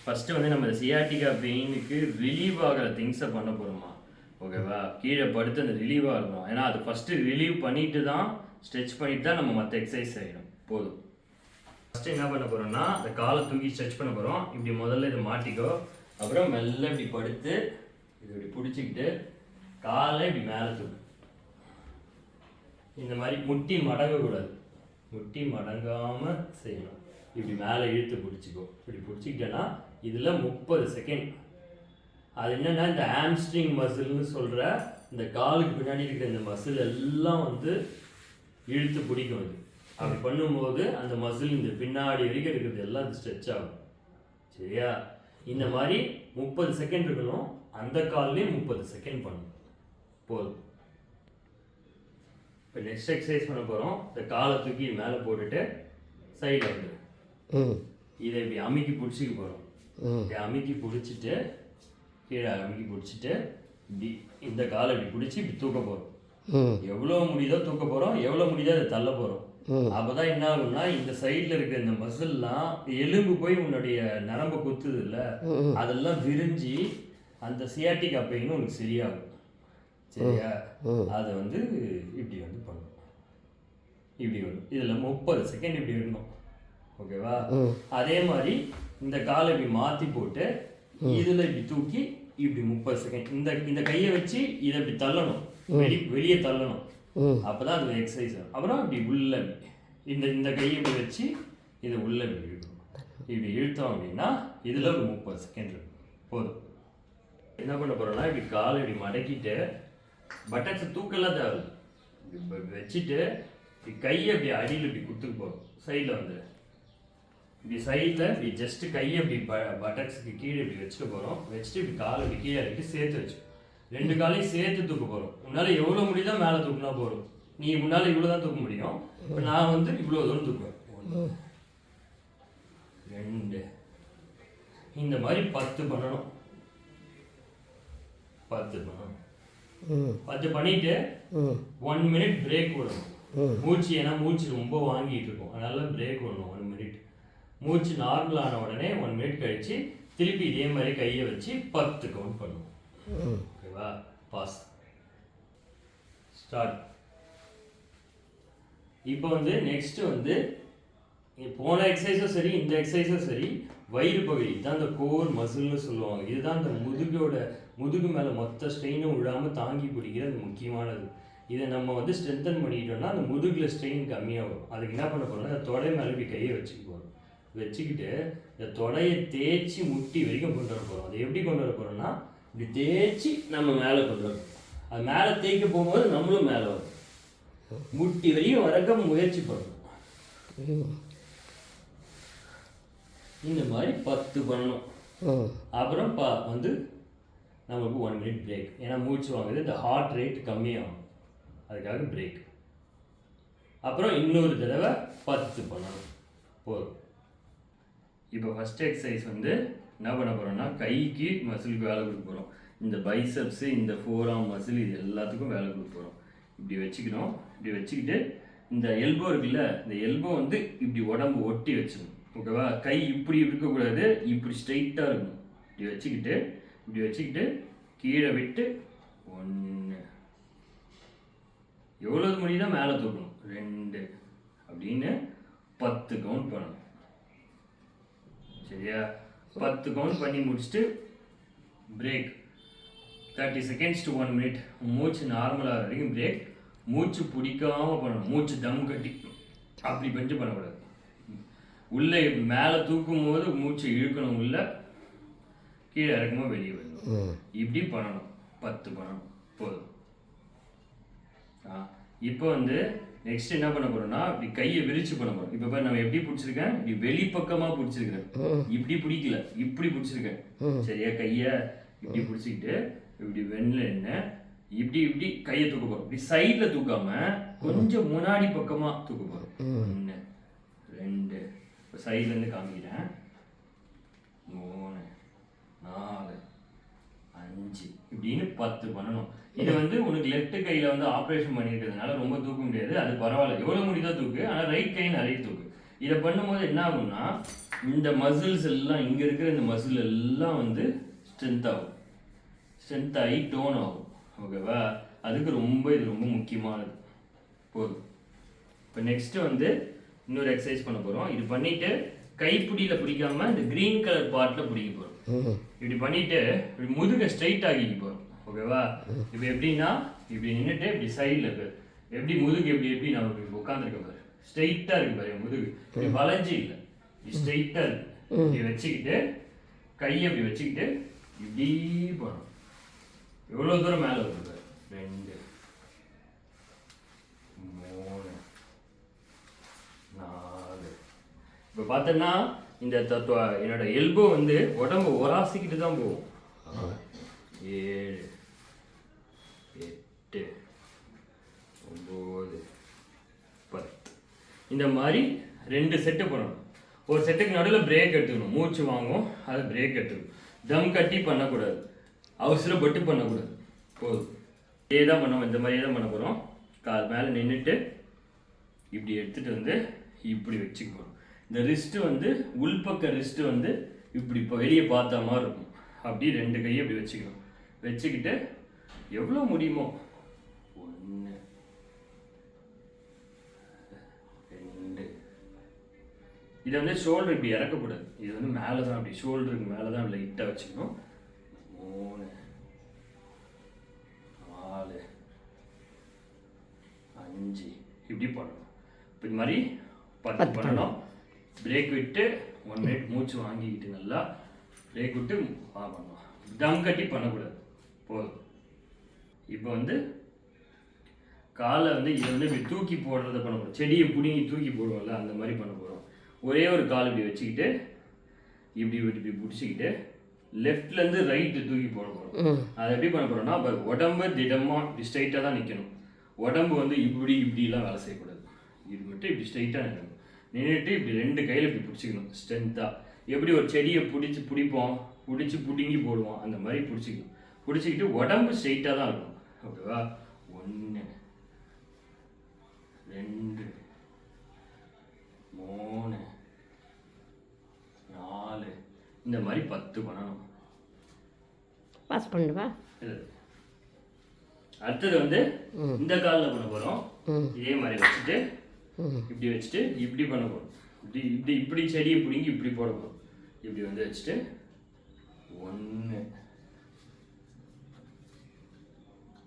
First வந்து நம்ம sciatica பெயினுக்கு relieve ஆகிற திங்ஸை பண்ண போகிறோமா, ஓகேவா? கீழே படுத்து அந்த ரிலீவாக இருக்கும். ஏன்னா அது ஃபஸ்ட்டு ரிலீவ் பண்ணிட்டு தான் ஸ்ட்ரெச் பண்ணிட்டு தான் நம்ம மற்ற எக்ஸசைஸ் செய்யணும். போதும். ஃபஸ்ட்டு என்ன பண்ண போகிறோம்னா அந்த காலை தூக்கி ஸ்ட்ரெச் பண்ண போகிறோம். இப்படி முதல்ல இதை மாட்டிக்கோ. அப்புறம் மெல்ல இப்படி படுத்து இது இப்படி பிடிச்சிக்கிட்டு காலை இப்படி மேலே தூக்கு. இந்த மாதிரி முட்டி மடங்கக்கூடாது, முட்டி மடங்காமல் செய்யணும். இப்படி மேலே இழுத்து பிடிச்சிக்கோ. இப்படி பிடிச்சிக்கிட்டேன்னா இதில் 30 செகண்ட். அது என்னென்னா இந்த ஹாம்ஸ்ட்ரிங் மசில்னு சொல்கிற இந்த காலுக்கு பின்னாடி இருக்கிற இந்த மசில் எல்லாம் வந்து இழுத்து பிடிக்கும். இது அப்படி பண்ணும்போது அந்த மசில் இந்த பின்னாடி வரைக்கும் இருக்கிறது எல்லாம் அது ஸ்ட்ரெச் ஆகும். சரியா? இந்த மாதிரி 30 செகண்ட் இருக்கணும். அந்த கால்லேயும் 30 செகண்ட் பண்ணணும். போதும். இப்போ நெக்ஸ்ட் எக்ஸசைஸ் பண்ண போகிறோம். இந்த காலை தூக்கி மேலே போட்டுட்டு சைடில் வந்து இதை இப்படி அமுக்கி பிடிச்சிக்க போகிறோம். இப்படி அமுக்கி பிடிச்சிட்டு கீழே அமுக்கி பிடிச்சிட்டு இப்படி இந்த காலை இப்படி பிடிச்சி இப்படி தூக்க போகிறோம். எவ்வளோ முடியுதோ தூக்க போகிறோம், எவ்வளோ முடியுதோ அதை தள்ள போகிறோம். அப்போ தான் என்ன ஆகும்னா இந்த சைடில் இருக்கிற இந்த மசில்லாம் எலும்பு போய் உன்னுடைய நரம்பு குத்துது இல்லை, அதெல்லாம் விரிஞ்சு அந்த சியாட்டிகா பெயின் உனக்கு சரியாகும். சரியா? அதை வந்து இப்படி வந்து பண்ணணும். இப்படி வரும். இதில் 30 செகண்ட் இப்படி இருக்கணும். ஓகேவா? அதே மாதிரி இந்த காலை இப்படி மாற்றி போட்டு இதில் இப்படி தூக்கி இப்படி 30 செகண்ட் இந்த கையை வச்சு இதை இப்படி தள்ளணும், வெளியே தள்ளணும். அப்போ தான் அது எக்ஸசைஸ். அப்புறம் இப்படி உள்ள இந்த கையை இப்படி வச்சு இதை உள்ள இப்படி இழுக்கணும். இப்படி இழுத்தோம் அப்படின்னா இதில் ஒரு 30 செகண்ட் இருக்கும். போதும். என்ன பண்ண போகிறோம்னா இப்படி காலை இப்படி மடக்கிட்டு பட்டன்ஸை தூக்கெல்லாம் தேவை வச்சுட்டு இப்படி கையை இப்படி அடியில் இப்படி கொடுத்துட்டு போகிறோம். சைடில் வந்து இப்படி சைடில் இப்படி ஜஸ்ட்டு கையை இப்படி பட்டன்ஸுக்கு கீழே இப்படி வச்சுட்டு போகிறோம். வச்சுட்டு இப்படி காலை இப்படி கீழே இறக்கி சேர்த்து வச்சு 2 காலையும் சேர்த்து தூக்க போகிறோம். உன்னால் எவ்வளோ முடியுதோ மேலே தூக்குனா போகிறோம். நீ முன்னால் இவ்வளோ தான் தூக்க முடியும். இப்போ நான் வந்து இவ்வளோ தூரம் தூக்குவேன். 1 2 இந்த மாதிரி 10 பண்ணணும். 10 பண்ணணும். 10 பண்ணிட்டு 1 மினிட் பிரேக் விடணும். மூச்சு, ஏன்னா மூச்சு ரொம்ப வாங்கிட்டு இருக்கும், அதனால பிரேக் விடணும் 1 மினிட். மூச்சு நார்மல் ஆன உடனே 1 மினிட் கழிச்சு திருப்பி இதே மாதிரி கையை வச்சு 10 கவுண்ட் பண்ணுவோம். ஓகேவா? பாஸ். ஸ்டார்ட். இப்போ வந்து நெக்ஸ்ட் வந்து போன எக்ஸசைஸும் சரி இந்த எக்ஸசைஸும் சரி வயிறு பகுதி இதுதான் இந்த கோர் மசில்னு சொல்லுவாங்க. இதுதான் இந்த முதுகு மேலே மொத்த ஸ்ட்ரெயினும் விழாமல் தாங்கி பிடிக்கிற அது முக்கியமானது. இதை நம்ம வந்து ஸ்ட்ரென்தன் பண்ணிக்கிட்டோம்னா அந்த முதுகில் ஸ்ட்ரெயின் கம்மியாக வரும். அதுக்கு என்ன பண்ண போகிறோம்னா இந்த தொடை மேலே இப்படி கையை வச்சுக்க போகிறோம். வச்சுக்கிட்டு இந்த தொடையை தேய்ச்சி முட்டி வரைக்கும் கொண்டு வர போகிறோம். அது எப்படி கொண்டு வர போகிறோம்னா இப்படி தேய்ச்சி நம்ம மேலே கொண்டு வரணும். அது மேலே தேய்க்க போகும்போது நம்மளும் மேலே வரும். முட்டி வரையும் வரக்க முயற்சி பண்ணணும். இந்த மாதிரி 10 பண்ணணும். அப்புறம் வந்து நமக்கு 1 மினிட் பிரேக். ஏன்னா மூச்சு வாங்குது, இந்த ஹார்ட் ரேட் கம்மியாகும், அதுக்காக பிரேக். அப்புறம் இன்னொரு தடவை 10 பண்ணணும். போதும். இப்போ ஃபஸ்ட் எக்ஸசைஸ் வந்து என்ன பண்ண போகிறோம்னா கைக்கு மசிலுக்கு வேலை கொடுக்க போகிறோம். இந்த பைசப்ஸு, இந்த ஃபோராம் மசில், இது எல்லாத்துக்கும் வேலை கொடுக்க போகிறோம். இப்படி வச்சுக்கணும். இப்படி வச்சுக்கிட்டு இந்த எல்போ இருக்குல்ல, இந்த எல்போ வந்து இப்படி உடம்பு ஒட்டி வச்சுக்கணும். ஓகேவா? கை இப்படி இருக்கக்கூடாது, இப்படி ஸ்ட்ரைட்டாக இருக்கணும். இப்படி வச்சுக்கிட்டு கீழே விட்டு 1 எவ்வளோ முடியுதோ மேலே தூக்கணும். 2 அப்படின்னு 10 கவுண்ட் பண்ணணும். சரியா? 10 கவுண்ட் பண்ணி முடிச்சுட்டு பிரேக் 30 செகண்ட்ஸ் டு 1 மினிட். மூச்சு நார்மலாக வரைக்கும் பிரேக். மூச்சு பிடிக்காமல் பண்ணணும். மூச்சு தம் கட்டி அப்படி பண்ணிட்டு பண்ணக்கூடாது. உள்ளே மேலே தூக்கும் போது மூச்சு இழுக்கணும், உள்ள கீழே இறக்கும்போது வெளியே வரணும். இப்படி பண்ணணும். 10 பண்ணணும். போதும். இப்போ வந்து நெக்ஸ்ட் என்ன பண்ண போறோம்னா இப்படி கையை விரிச்சு பண்ண போறோம். இப்போ பாரு, நம்ம எப்படி பிடிச்சிருக்கேன், இப்படி வெளிப்பக்கமாக பிடிச்சிருக்கிறேன். இப்படி பிடிக்கல, இப்படி பிடிச்சிருக்கேன். சரியா? கையை இப்படி பிடிச்சிக்கிட்டு இப்படி வெண்ணில் என்ன இப்படி கையை தூக்க போகிறோம். இப்படி சைடில் தூக்காம கொஞ்சம் முன்னாடி பக்கமாக தூக்க போகிறோம். 1 2 இப்போ சைட்லேருந்து காமிக்கிறேன். 3 4 5 இப்படின்னு 10 பண்ணணும். இது வந்து உனக்கு லெஃப்ட் கையில் வந்து ஆப்ரேஷன் பண்ணியிருக்கிறதுனால ரொம்ப தூக்க முடியாது, அது பரவாயில்ல. எவ்வளோ முடியுதோ தூக்கு, ஆனால் ரைட் கை நிறைய தூக்கு. இதை பண்ணும்போது என்ன ஆகும்னா இந்த மசில்ஸ் எல்லாம் இங்கே இருக்கிற இந்த மசில் எல்லாம் வந்து ஸ்ட்ரென்த் ஆகும், ஸ்ட்ரென்த் ஆகி டோன் ஆகும். ஓகேவா? அதுக்கு இது ரொம்ப முக்கியமானது. போதும். இப்போ நெக்ஸ்ட்டு வந்து இன்னொரு எக்ஸசைஸ் பண்ண போகிறோம். இது பண்ணிவிட்டு கைப்பிடியில் பிடிக்காம இந்த க்ரீன் கலர் பார்ட்டில் பிடிக்க போகிறோம். இப்படி பண்ணிவிட்டு இப்படி முதுகை ஸ்ட்ரைட் ஆகிக்க போகிறோம். ஓகேவா? இப்போ எப்படின்னா இப்படி நின்றுட்டு இப்படி சைடில் இருக்கு, எப்படி முதுகு எப்படி நான் இப்படி உட்காந்துருக்க பாரு, ஸ்ட்ரைட்டாக இருக்கு பாரு முதுகு, இப்படி வளைஞ்சி இல்லை, இப்படி ஸ்ட்ரைட்டாக இருக்கு. இப்படி வச்சுக்கிட்டு கையை இப்படி வச்சுக்கிட்டு இப்படி போகணும். எவ்வளோ தூரம் மேலே வருது? 2 3 4. இப்போ பார்த்தோன்னா இந்த என்னோட எல்போ வந்து உடம்பு ஒராசிக்கிட்டு தான் போகும். 7 8 9 10. இந்த மாதிரி 2 செட்டு பண்ணணும். ஒரு செட்டுக்கு நடுவில் பிரேக் எடுத்துக்கணும், மூச்சு வாங்கும், அதை பிரேக் எடுத்துக்கணும். தம் கட்டி பண்ணக்கூடாது, அவசரப்பட்டு பண்ணக்கூடாது. போதும். இதே தான் பண்ணோம், இந்த மாதிரியே தான் பண்ண போகிறோம். கால் மேலே நின்றுட்டு இப்படி எடுத்துகிட்டு வந்து இப்படி வச்சுக்கணும். இந்த ரிஸ்ட்டு வந்து உள்பக்க ரிஸ்ட்டு வந்து இப்படி இப்போ வெளியே பார்த்த மாதிரி இருக்கும். அப்படி 2 கையை இப்படி வச்சுக்கணும். வச்சுக்கிட்டு எவ்வளோ முடியுமோ 1 2. இதை வந்து ஷோல்டர் இப்படி இறக்கக்கூடாது, இது வந்து மேலே தான், அப்படி ஷோல்டருக்கு மேலே தான் லைட்டாக வச்சுக்கணும். 3 4 5 இப்படி பண்ணணும். இப்போ இது மாதிரி 10 பண்ணணும். பிரேக் விட்டு 1 மினிட் மூச்சு வாங்கிக்கிட்டு நல்லா பிரேக் விட்டு பண்ணணும். தம் கட்டி பண்ணக்கூடாது. போதும். இப்போ வந்து காலை வந்து இதை வந்து இப்படி தூக்கி போடுறத பண்ண போகிறோம். செடியை பிடிங்கி தூக்கி போடுவோம்ல, அந்த மாதிரி பண்ண போகிறோம். ஒரே ஒரு கால் இப்படி வச்சுக்கிட்டு இப்படி பிடிச்சிக்கிட்டு லெஃப்ட்லேருந்து ரைட்டு தூக்கி போட போகிறோம். அதை எப்படி பண்ண போகிறோம்னா, இப்போ உடம்பு திடமாக இப்படி ஸ்ட்ரைட்டாக தான் நிற்கணும். உடம்பு வந்து இப்படிலாம் வேலை செய்யக்கூடாது. இது மட்டும் இப்படி ஸ்ட்ரைட்டாக நிற்கணும். நின்றுட்டு இப்படி 2 கையில் இப்படி பிடிச்சிக்கணும் ஸ்ட்ரென்த்தாக. எப்படி ஒரு செடியை பிடிப்போம், பிடுங்கி போடுவோம், அந்த மாதிரி பிடிச்சிக்கணும். பிடிச்சிக்கிட்டு உடம்பு ஸ்ட்ரைட்டாக தான் இருக்கும். ஓகேவா? 1 2 3 4. இந்த மாதிரி 10 பண்ணணும். பாஸ் பண்ணுவா. அடுத்தது வந்து இந்த காலில் பண்ண போகிறோம். இதே மாதிரி வச்சுட்டு இப்படி பண்ண போகிறோம். இப்படி செடியை பிடிங்கி இப்படி போட போகிறோம். இப்படி வந்து வச்சுட்டு 1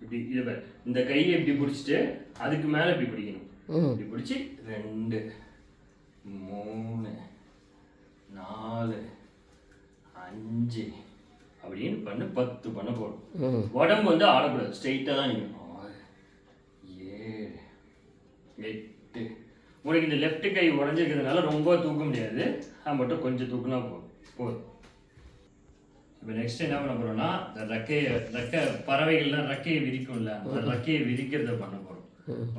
இப்படி இதை இந்த கையை இப்படி பிடிச்சிட்டு அதுக்கு மேலே இப்படி பிடிக்கணும். இப்படி பிடிச்சி 2 3 4 5 அப்படின்னு பண்ண 10 பண்ண போகிறோம். உடம்பு வந்து ஆடக்கூடாது, ஸ்ட்ரெயிட்டாக தான் நிற்கணும். 7 8. உனக்கு இந்த லெஃப்ட் கை உடஞ்சிருக்கிறதுனால ரொம்ப தூக்க முடியாது, அது மட்டும் கொஞ்சம் தூக்குனா போதும். இப்போ நெக்ஸ்ட் என்ன பண்ண போகிறோம்னா, இந்த பறவைகள்லாம் ரெக்கையை விரிக்கும்ல, அந்த ரெக்கையை விரிக்கிறத பண்ண போகிறோம்.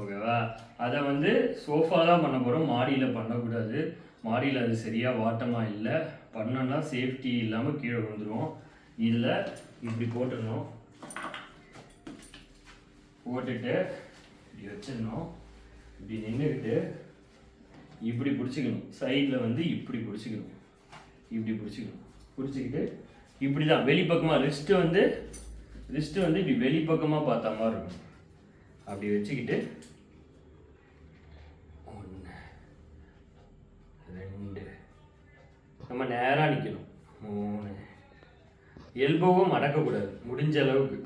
ஓகேவா? அதை வந்து சோஃபா தான் பண்ண போகிறோம், மாடியில் பண்ணக்கூடாது. மாடியில் அது சரியாக வாட்டமாக இல்லை, பண்ணோன்னா சேஃப்டி இல்லாமல் கீழே விழுந்துடும். இதில் இப்படி போட்டுடணும். போட்டுட்டு இப்படி வச்சிடணும். இப்படி நின்றுக்கிட்டு இப்படி பிடிச்சிக்கணும். சைடில் வந்து இப்படி பிடிச்சிக்கணும். பிடிச்சிக்கிட்டு இப்படி தான் வெளிப்பக்கமாக ரிஸ்ட்டு வந்து இப்படி வெளிப்பக்கமாக பார்த்த மாதிரி இருக்கும். அப்படி வச்சுக்கிட்டு 1 2 நம்ம நேராக நிற்கணும். 3 எல்போவும் மடக்கக்கூடாது, முடிஞ்ச அளவுக்கு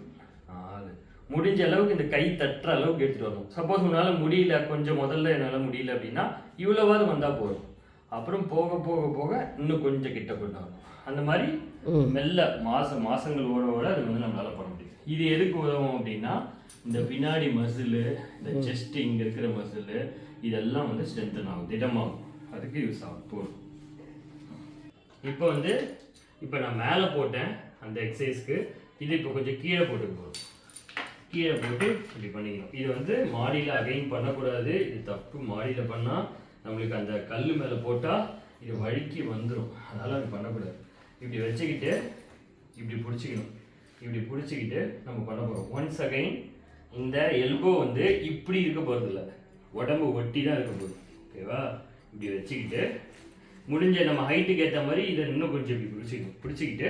4. முடிஞ்ச அளவுக்கு இந்த கை தட்டுற அளவுக்கு எடுத்துகிட்டு வரணும். சப்போஸ் உன்னால் முடியல, கொஞ்சம் முதல்ல என்னால் முடியல அப்படின்னா இவ்வளோவாது வந்தால் போதும். அப்புறம் போக போக போக இன்னும் கொஞ்சம் கிட்ட கொண்டு வரணும். அந்த மாதிரி மெல்ல மாதங்கள் ஓட அது வந்து நம்மளால் பண்ண முடியும். இது எதுக்கு உதவும் அப்படின்னா, இந்த பின்னாடி மசிலு, இந்த செஸ்ட் இங்கே இருக்கிற மசிலு, இதெல்லாம் வந்து ஸ்ட்ரென்தன் ஆகும், திடமாகும். அதுக்கு யூஸ் ஆகும். போதும். இப்போ நான் மேலே போட்டேன் அந்த எக்ஸசைஸ்க்கு. இது இப்போ கொஞ்சம் கீழே போட்டு போதும். கீழே போட்டு இப்படி பண்ணிக்கணும். இது வந்து மாடியில் அகைன் பண்ணக்கூடாது, இது தப்பு. மாடியில் பண்ணால் நம்மளுக்கு அந்த கல் மேலே போட்டால் இது வழுக்கி வந்துடும், அதனால் அது பண்ணக்கூடாது. இப்படி வச்சுக்கிட்டு இப்படி பிடிச்சிக்கிட்டு நம்ம பண்ண போகிறோம். ஒன்ஸ் அகைன் இந்த எல்போ வந்து இப்படி இருக்க போகிறதில்ல, உடம்பு ஒட்டி தான் இருக்க போகுது. ஓகேவா? இப்படி வச்சுக்கிட்டு முடிஞ்ச நம்ம ஹைட்டுக்கு ஏற்ற மாதிரி இதை இன்னும் கொஞ்சம் இப்படி பிடிச்சிக்கிட்டு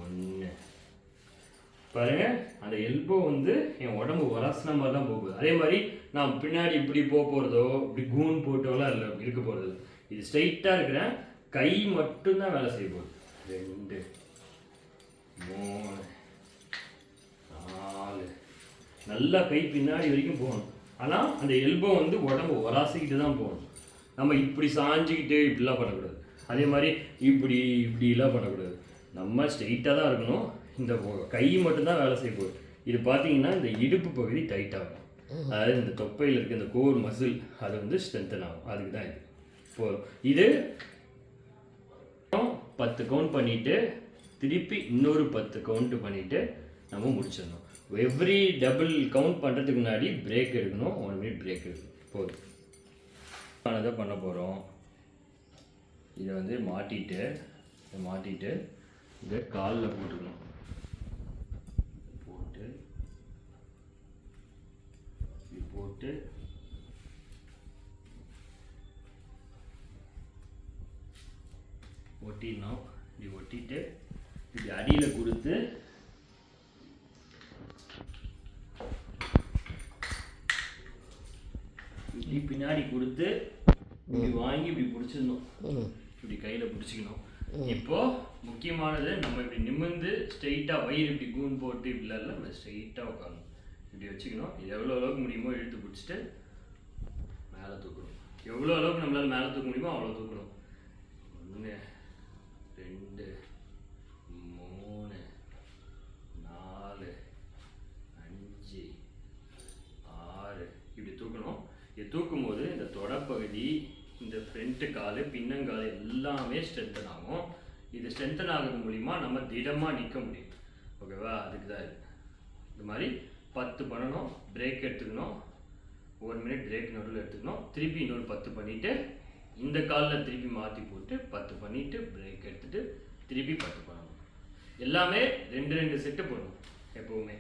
1 பாருங்க. அந்த எல்போ வந்து என் உடம்பு உரசின மாதிரி தான் போகுது. அதே மாதிரி நான் பின்னாடி இப்படி போகிறதோ இப்படி கூன் போட்டோலாம் இல்லை இருக்க போகிறது. இது ஸ்ட்ரைட்டாக இருக்கிறேன். கை மட்டும்தான் வேலை செய்ய போகுது. 2 3 4 நல்லா கை பின்னாடி வரைக்கும் போகணும். ஆனால் அந்த எல்போ வந்து உடம்பு உராசிக்கிட்டு தான் போகணும். நம்ம இப்படி சாஞ்சிக்கிட்டு இப்படிலாம் பண்ணக்கூடாது. அதே மாதிரி இப்படிலாம் பண்ணக்கூடாது. நம்ம ஸ்ட்ரெயிட்டாக தான் இருக்கணும். இந்த கை மட்டும்தான் வேலை செய்ய போகுது. இது பார்த்தீங்கன்னா இந்த இடுப்பு பகுதி டைட் ஆகும். அதாவது இந்த தொப்பையில் இருக்க இந்த கோர் மசில் அது வந்து ஸ்ட்ரென்தன் ஆகும். அதுக்கு தான் இது போதும். இது 10 கவுண்ட் பண்ணிவிட்டு திருப்பி இன்னொரு 10 கவுண்ட் பண்ணிவிட்டு நம்ம முடிச்சிடணும். எவ்ரி டபுள் கவுண்ட் பண்ணுறதுக்கு முன்னாடி பிரேக் எடுக்கணும். 1 மினிட் பிரேக் எடுக்கணும். போதும். அதை பண்ண போகிறோம். இதை வந்து மாட்டிட்டு இதை காலில் போட்டுக்கணும். போட்டு ஒட்டிடணும். இப்படி ஒட்டிட்டு இப்படி அடியில் கொடுத்து இப்படி பின்னாடி கொடுத்து இப்படி வாங்கி இப்படி பிடிச்சிடணும். இப்படி கையில் பிடிச்சிக்கணும். இப்போ முக்கியமானது நம்ம இப்படி நிமிர்ந்து ஸ்ட்ரெயிட்டாக வயிறு இப்படி கூன் போட்டு இப்படிலாம் நம்ம ஸ்ட்ரெயிட்டாக உட்காரணும். இப்படி வச்சுக்கணும். இது எவ்வளோ அளவுக்கு முடியுமோ இழுத்து பிடிச்சிட்டு மேலே தூக்கணும். எவ்வளோ அளவுக்கு நம்மளால் மேலே தூக்க முடியுமோ அவ்வளோ தூக்கணும். 1 2 3 4 5 6 இப்படி தூக்கணும். இது தூக்கும்போது இந்த தொடப்பகுதி, இந்த ஃப்ரண்ட்டு கால், பின்னங்கால் எல்லாமே ஸ்ட்ரென்தன் ஆகும். இது ஸ்ட்ரென்தன் ஆகிறது மூலிமா நம்ம திடமாக நிற்க முடியும். ஓகேவா? அதுக்கு தான் இது. இந்த மாதிரி 10 பண்ணணும். பிரேக் எடுத்துக்கணும். 1 மினிட் பிரேக் நடுவில் எடுத்துக்கணும். திருப்பி இன்னொரு 10 பண்ணிவிட்டு இந்த காலில் திருப்பி மாற்றி போட்டு 10 பண்ணிவிட்டு பிரேக் எடுத்துகிட்டு திருப்பி 10 பண்ணணும். எல்லாமே 2 செட்டு போடணும் எப்போவுமே.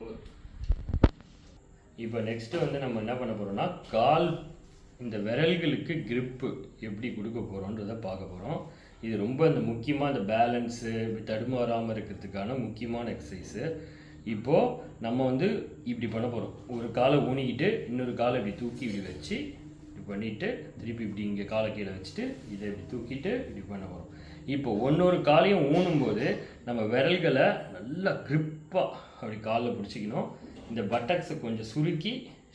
போதும். இப்போ நெக்ஸ்ட்டு வந்து நம்ம என்ன பண்ண போகிறோம்னா கால் இந்த விரல்களுக்கு கிரிப்பு எப்படி கொடுக்க போகிறோன்றதை பார்க்க போகிறோம். இது ரொம்ப இந்த முக்கியமாக இந்த பேலன்ஸு தடுமாறாமல் இருக்கிறதுக்கான முக்கியமான எக்ஸசைஸு. இப்போது நம்ம வந்து இப்படி பண்ண போகிறோம். ஒரு காலை ஊனிக்கிட்டு இன்னொரு காலை இப்படி தூக்கி இப்படி வச்சு இப்படி பண்ணிவிட்டு திருப்பி இப்படி இங்கே காலை கீழே வச்சுட்டு இதை இப்படி தூக்கிட்டு இப்படி பண்ண போகிறோம். இப்போ ஒன்னொரு காலையும் ஊனும்போது நம்ம விரல்களை நல்லா கிரிப்பாக அப்படி காலில் பிடிச்சிக்கணும். இந்த பட்டக்ஸை கொஞ்சம் சுருக்கி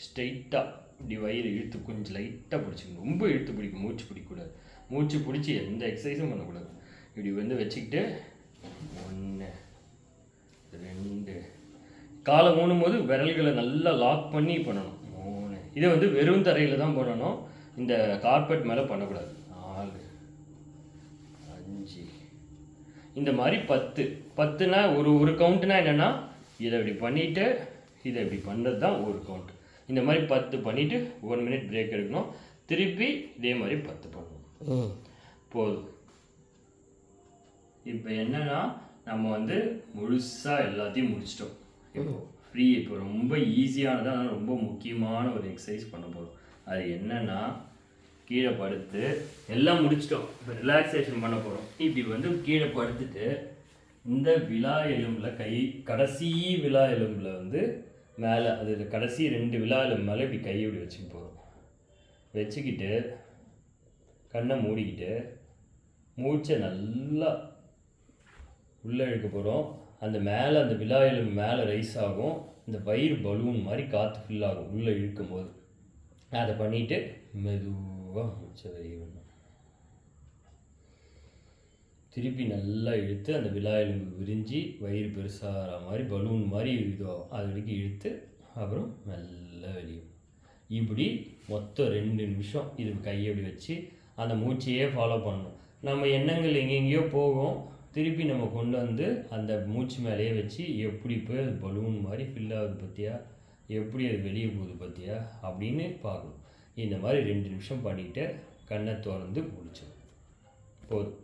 ஸ்ட்ரைட்டாக இப்படி வயிறு இழுத்து கொஞ்சம் லைட்டாக பிடிச்சிக்கணும். ரொம்ப இழுத்து பிடிக்கும். மூச்சு பிடிக்கக்கூடாது. மூச்சு பிடிச்சி எந்த எக்ஸசைஸும் பண்ணக்கூடாது. இப்படி வந்து வச்சுக்கிட்டு 1 2 காலை ஊனும்போது விரல்களை நல்லா லாக் பண்ணி பண்ணணும். 3 இதை வந்து வெறும் தரையில் தான் பண்ணணும். இந்த கார்பெட் மேலே பண்ணக்கூடாது. 4 5 இந்த மாதிரி 10னா ஒரு கவுண்ட்னா என்னென்னா இதை இப்படி பண்ணிவிட்டு இதை இப்படி பண்ணுறது தான் ஒரு கவுண்ட். இந்த மாதிரி 10 பண்ணிவிட்டு 1 மினிட் பிரேக் எடுக்கணும். திருப்பி இதே மாதிரி 10 பண்ணணும். போதும். இப்போ என்னென்னா நம்ம வந்து முழுசாக எல்லாத்தையும் முடிச்சிட்டோம். இப்போ ரொம்ப ஈஸியானதாக ரொம்ப முக்கியமான ஒரு எக்ஸசைஸ் பண்ண போகிறோம். அது என்னென்னா கீழே படுத்து எல்லாம் முடிச்சிட்டோம். இப்போ ரிலாக்ஸேஷன் பண்ண போகிறோம். இப்படி வந்து கீழே படுத்துட்டு இந்த விலா எலும்பில் கடைசி விலா எலும்பில் வந்து மேலே அது கடைசி 2 விலா எலும்பு மேலே இப்படி கையை இப்படி வச்சுக்க போகிறோம். வச்சுக்கிட்டு கண்ணை மூடிக்கிட்டு மூச்சை நல்லா உள்ளே இழுக்க போகிறோம். அந்த மேலே அந்த விலா எலும்பு மேலே ரைஸ் ஆகும். இந்த வயிறு பலூன் மாதிரி காற்று ஃபில் ஆகும் உள்ளே இழுக்கும் போது. அதை பண்ணிவிட்டு மெதுவாக மூச்சை வெளியே விடணும். திருப்பி நல்லா இழுத்து அந்த விலா எலும்பு விரிஞ்சு வயிறு பெருசாகிற மாதிரி பலூன் மாதிரி இதுவாகும். அது வரைக்கும் இழுத்து அப்புறம் மெல்ல வெளியே. இப்படி மொத்தம் 2 நிமிஷம் இது கையை இப்படி வச்சு அந்த மூச்சையே ஃபாலோ பண்ணணும். நம்ம எண்ணங்கள் எங்கெங்கேயோ போகும். திருப்பி நம்ம கொண்டு வந்து அந்த மூச்சு மேலேயே வச்சு எப்படி போய் அது பலூன் மாதிரி ஃபில் ஆகுது பார்த்தியா, எப்படி அது வெளியே போகுது பார்த்தியா அப்படின்னு பார்க்கணும். இந்த மாதிரி 2 நிமிஷம் பண்ணிவிட்டு கண்ணை திறந்து முடிச்சிடும். போதும்.